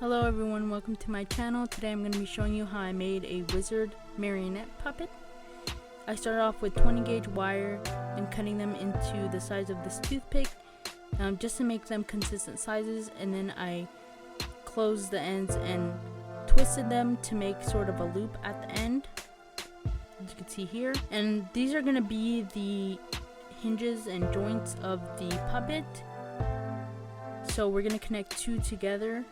Hello everyone, welcome to my channel. Today I'm going to be showing you how I made a wizard marionette puppet. I started off with 20 gauge wire and cutting them into the size of this toothpick just to make them consistent sizes, and then I closed the ends and twisted them to make sort of a loop at the end, as you can see here. And these are going to be the hinges and joints of the puppet. So we're going to connect two together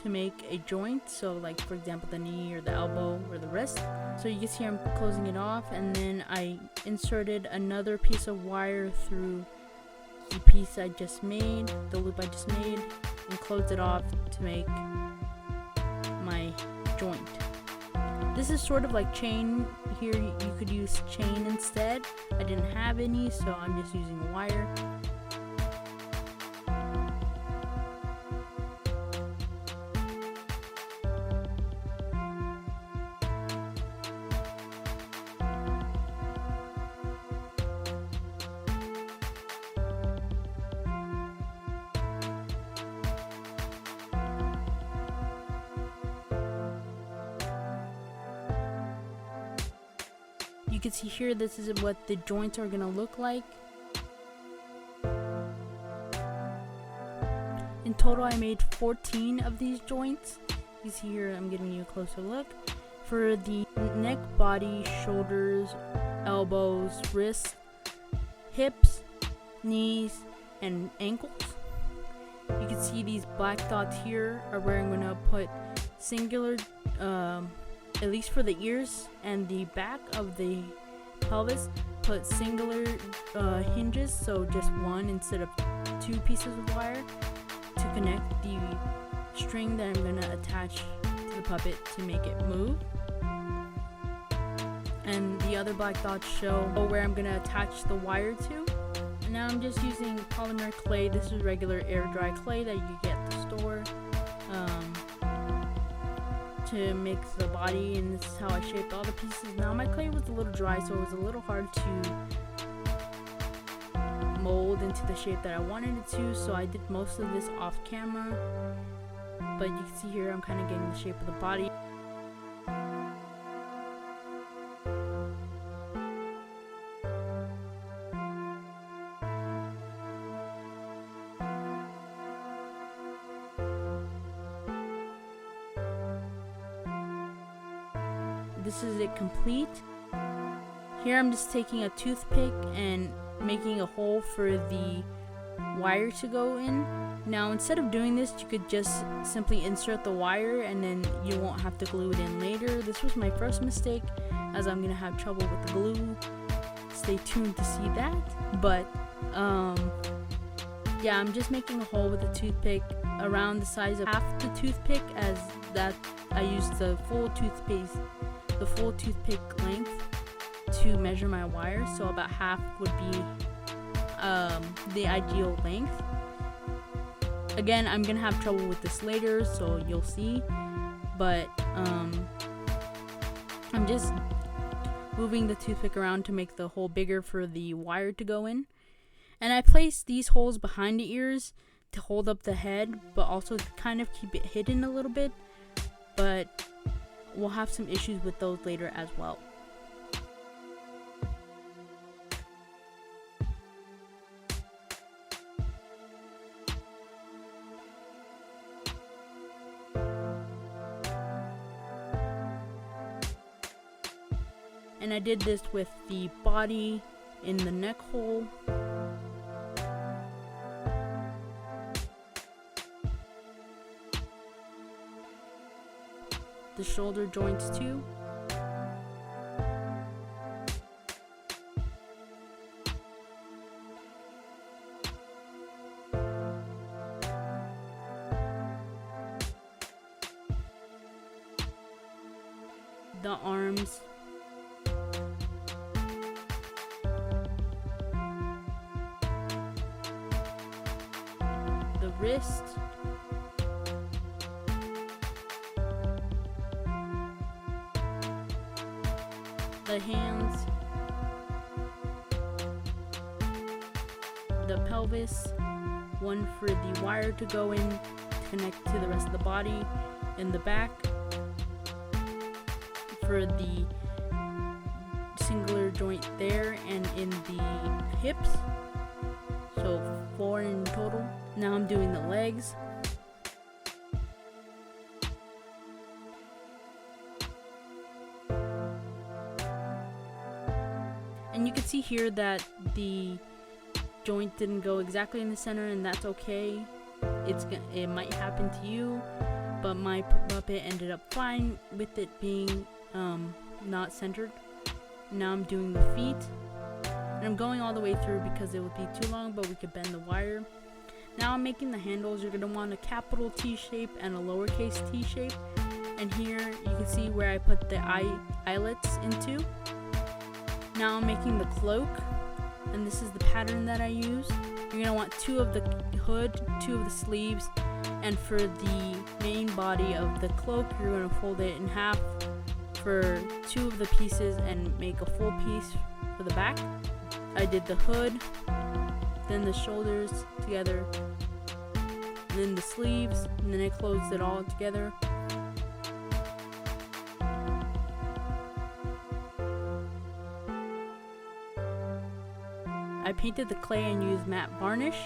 to make a joint, so like for example the knee or the elbow or the wrist. So you can see I'm closing it off, and then I inserted another piece of wire through the piece I just made, the loop I just made, and closed it off to make my joint. This is sort of like chain. Here you could use chain instead. I didn't have any, so I'm just using wire. You can see here, this is what the joints are going to look like. In total I made 14 of these joints. You see here, I'm giving you a closer look. For the neck, body, shoulders, elbows, wrists, hips, knees, and ankles. You can see these black dots here are where I'm going to put singular, at least for the ears and the back of the pelvis, put singular hinges, so just one instead of two pieces of wire to connect the string that I'm going to attach to the puppet to make it move. And the other black dots show where I'm going to attach the wire to. And now I'm just using polymer clay. This is regular air dry clay that you get at the store. To make the body, and this is how I shaped all the pieces. Now my clay was a little dry, so it was a little hard to mold into the shape that I wanted it to, so I did most of this off camera, but you can see here I'm kind of getting the shape of the body. This is it complete. Here I'm just taking a toothpick and making a hole for the wire to go in. Now instead of doing this, you could just simply insert the wire and then you won't have to glue it in later. This was my first mistake, as I'm gonna have trouble with the glue. Stay tuned to see that. But yeah, I'm just making a hole with a toothpick around the size of half the toothpick, as that I used the full toothpick length to measure my wire, so about half would be the ideal length. Again, I'm gonna have trouble with this later, so you'll see, but I'm just moving the toothpick around to make the hole bigger for the wire to go in. And I placed these holes behind the ears to hold up the head, but also to kind of keep it hidden a little bit, but we'll have some issues with those later as well. And I did this with the body in the neck hole. The shoulder joints too. The arms. The wrist. The hands, the pelvis, one for the wire to go in to connect to the rest of the body in the back for the singular joint there and in the hips. So 4 in total. Now I'm doing the legs. And you can see here that the joint didn't go exactly in the center, and that's okay. It might happen to you, but my puppet ended up fine with it being not centered. Now I'm doing the feet, and I'm going all the way through because it would be too long, but we could bend the wire. Now I'm making the handles. You're going to want a capital T shape and a lowercase t shape, and here you can see where I put the eyelets into. Now I'm making the cloak, and this is the pattern that I use. You're going to want 2 of the hood, 2 of the sleeves, and for the main body of the cloak, you're going to fold it in half for 2 of the pieces and make a full piece for the back. I did the hood, then the shoulders together, and then the sleeves, and then I closed it all together. I painted the clay and used matte varnish.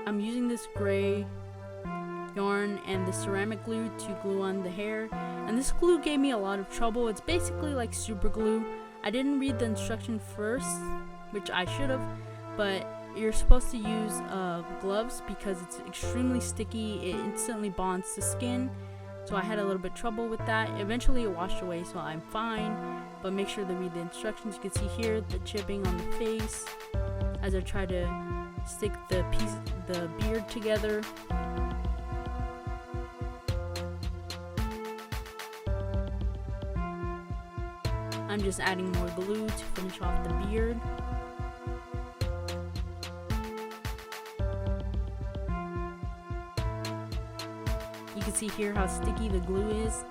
I'm using this gray yarn and the ceramic glue to glue on the hair, and this glue gave me a lot of trouble. It's basically like super glue. I didn't read the instruction first, which I should have, but you're supposed to use gloves because it's extremely sticky. It instantly bonds to skin, so I had a little bit trouble with that. Eventually it washed away, so I'm fine, but make sure to read the instructions. You can see here the chipping on the face as I try to stick the beard together. I'm just adding more glue to finish off the beard. You can see here how sticky the glue is.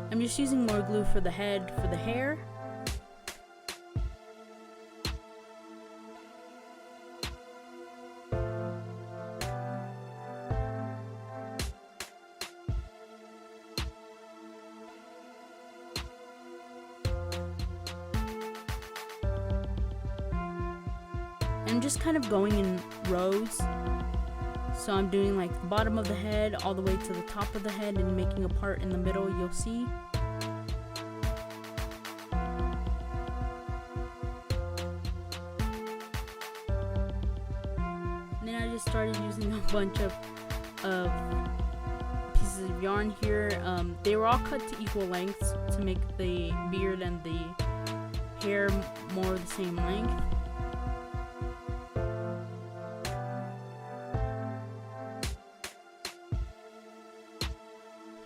I'm just using more glue for the head, for the hair. I'm just kind of going in rows. So I'm doing like the bottom of the head all the way to the top of the head and making a part in the middle, you'll see. And then I just started using a bunch of pieces of yarn here. They were all cut to equal lengths to make the beard and the hair more the same length.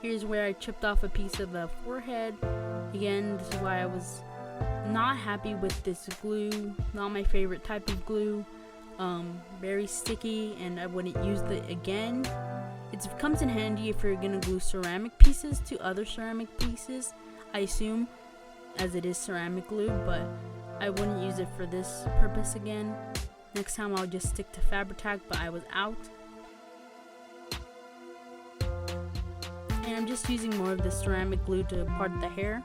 Here's where I chipped off a piece of the forehead. Again, this is why I was not happy with this glue. Not my favorite type of glue. Very sticky, and I wouldn't use it again. It comes in handy if you're gonna glue ceramic pieces to other ceramic pieces, I assume, as it is ceramic glue, but I wouldn't use it for this purpose again. Next time I'll just stick to Fabri-Tac, but I was out. And I'm just using more of the ceramic glue to part the hair.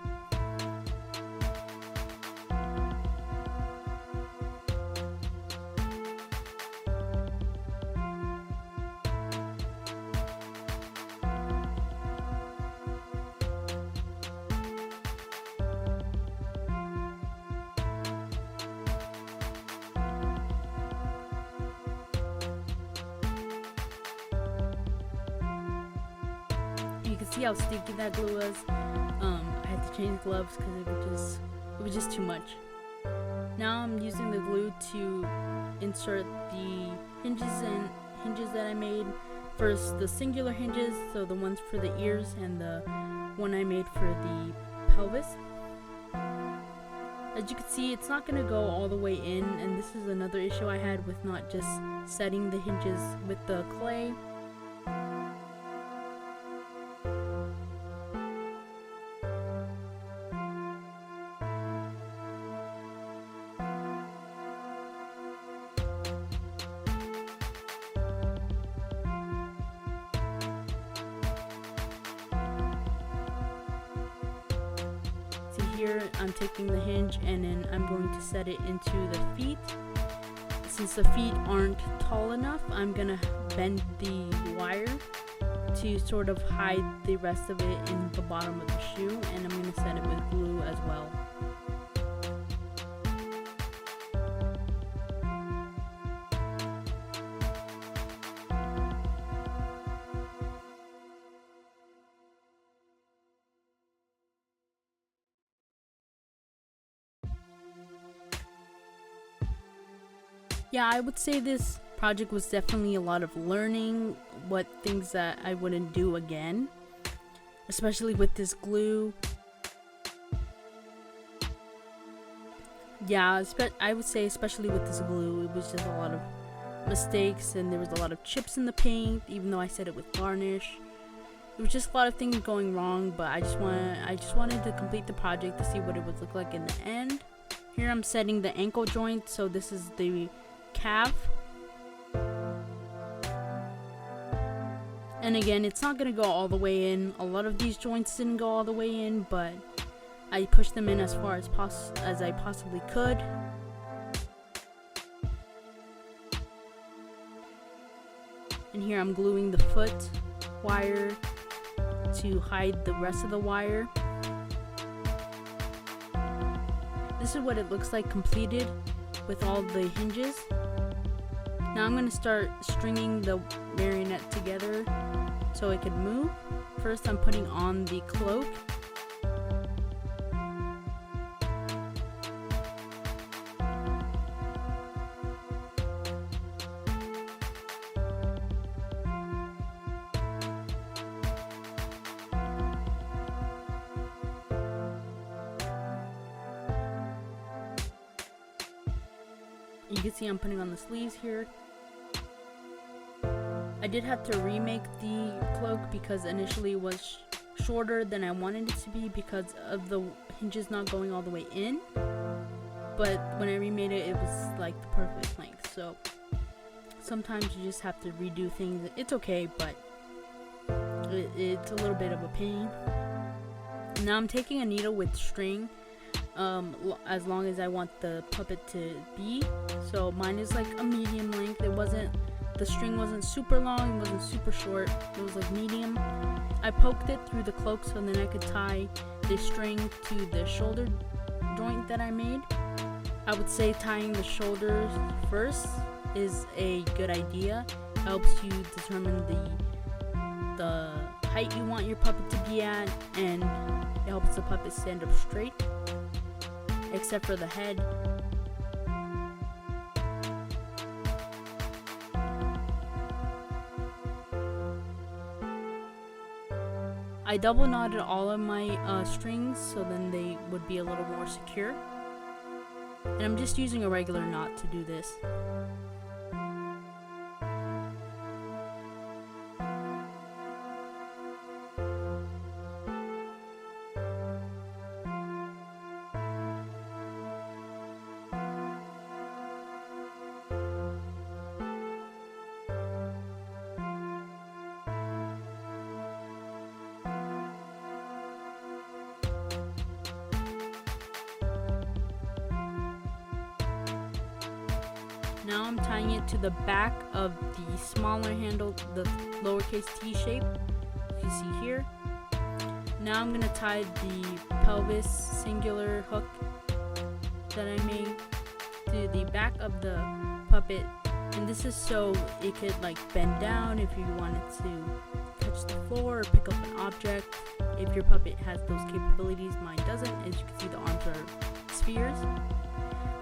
can see how sticky that glue was. I had to change gloves because it was just too much. Now I'm using the glue to insert the hinges that I made. First, the singular hinges, so the ones for the ears, and the one I made for the pelvis. As you can see, it's not going to go all the way in, and this is another issue I had with not just setting the hinges with the clay. Here I'm taking the hinge and then I'm going to set it into the feet. Since the feet aren't tall enough, I'm gonna bend the wire to sort of hide the rest of it in the bottom of the shoe, and I'm gonna set it with glue as well. Yeah, I would say this project was definitely a lot of learning what things that I wouldn't do again, especially with this glue. Yeah, I would say especially with this glue, it was just a lot of mistakes and there was a lot of chips in the paint, even though I set it with varnish. It was just a lot of things going wrong, but I just wanted to complete the project to see what it would look like in the end. Here I'm setting the ankle joint, so this is the calf, and again, it's not gonna go all the way in. A lot of these joints didn't go all the way in, but I pushed them in as far as I possibly could. And here I'm gluing the foot wire to hide the rest of the wire. This is what it looks like completed with all the hinges. Now I'm going to start stringing the marionette together so it can move. First I'm putting on the cloak. You can see I'm putting on the sleeves here. I did have to remake the cloak because initially it was shorter than I wanted it to be because of the hinges not going all the way in. But when I remade it, it was like the perfect length. So sometimes you just have to redo things. It's okay, but it's a little bit of a pain. Now I'm taking a needle with string. As long as I want the puppet to be. So mine is like a medium length. The string wasn't super long, it wasn't super short, it was like medium. I poked it through the cloak so then I could tie the string to the shoulder joint that I made. I would say tying the shoulders first is a good idea. It helps you determine the height you want your puppet to be at, and it helps the puppet stand up straight. Except for the head. I double knotted all of my strings so then they would be a little more secure. And I'm just using a regular knot to do this. Now I'm tying it to the back of the smaller handle, the lowercase t shape, you see here. Now I'm going to tie the pelvis singular hook that I made to the back of the puppet, and this is so it could like bend down if you wanted to catch touch the floor or pick up an object. If your puppet has those capabilities, mine doesn't. As you can see, the arms are spheres.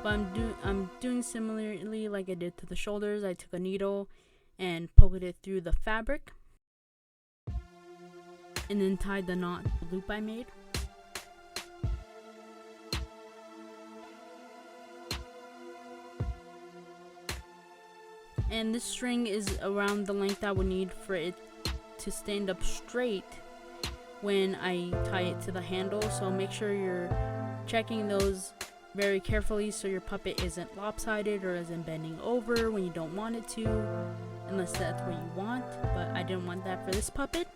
But I'm doing similarly like I did to the shoulders. I took a needle and poked it through the fabric, and then tied the knot loop I made. And this string is around the length I would need for it to stand up straight when I tie it to the handle. So make sure you're checking those very carefully so your puppet isn't lopsided or isn't bending over when you don't want it to, unless that's what you want. But I didn't want that for this puppet.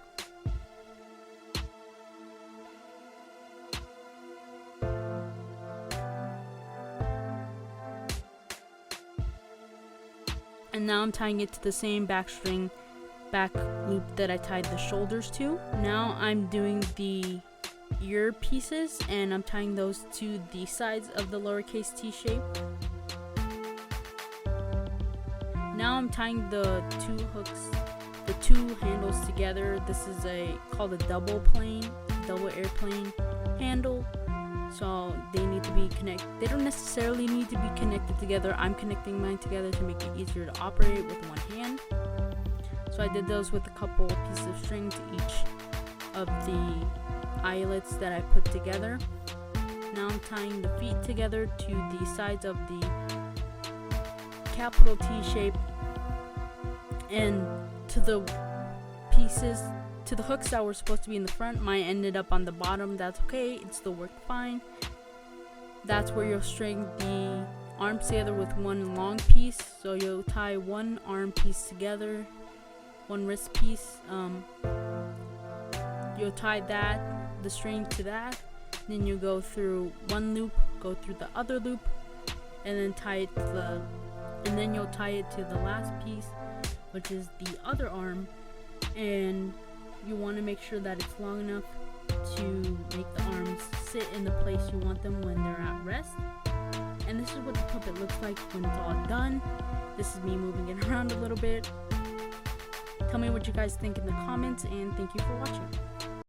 And now I'm tying it to the same back loop that I tied the shoulders to. Now I'm doing the ear pieces, and I'm tying those to the sides of the lowercase t shape. Now I'm tying the two handles together. This is called a double airplane handle. So they need to be connected. They don't necessarily need to be connected together. I'm connecting mine together to make it easier to operate with one hand. So I did those with a couple pieces of string to each of the eyelets that I put together. Now I'm tying the feet together to the sides of the capital T shape, and to the hooks that were supposed to be in the front. Mine ended up on the bottom. That's okay, it still worked fine. That's where you'll string the arms together with one long piece. So you'll tie one arm piece together, one wrist piece. You'll tie the string to that. Then you go through one loop, go through the other loop, and then you'll tie it to the last piece, which is the other arm. And you want to make sure that it's long enough to make the arms sit in the place you want them when they're at rest. And this is what the puppet looks like when it's all done. This is me moving it around a little bit. Tell me what you guys think in the comments, and thank you for watching.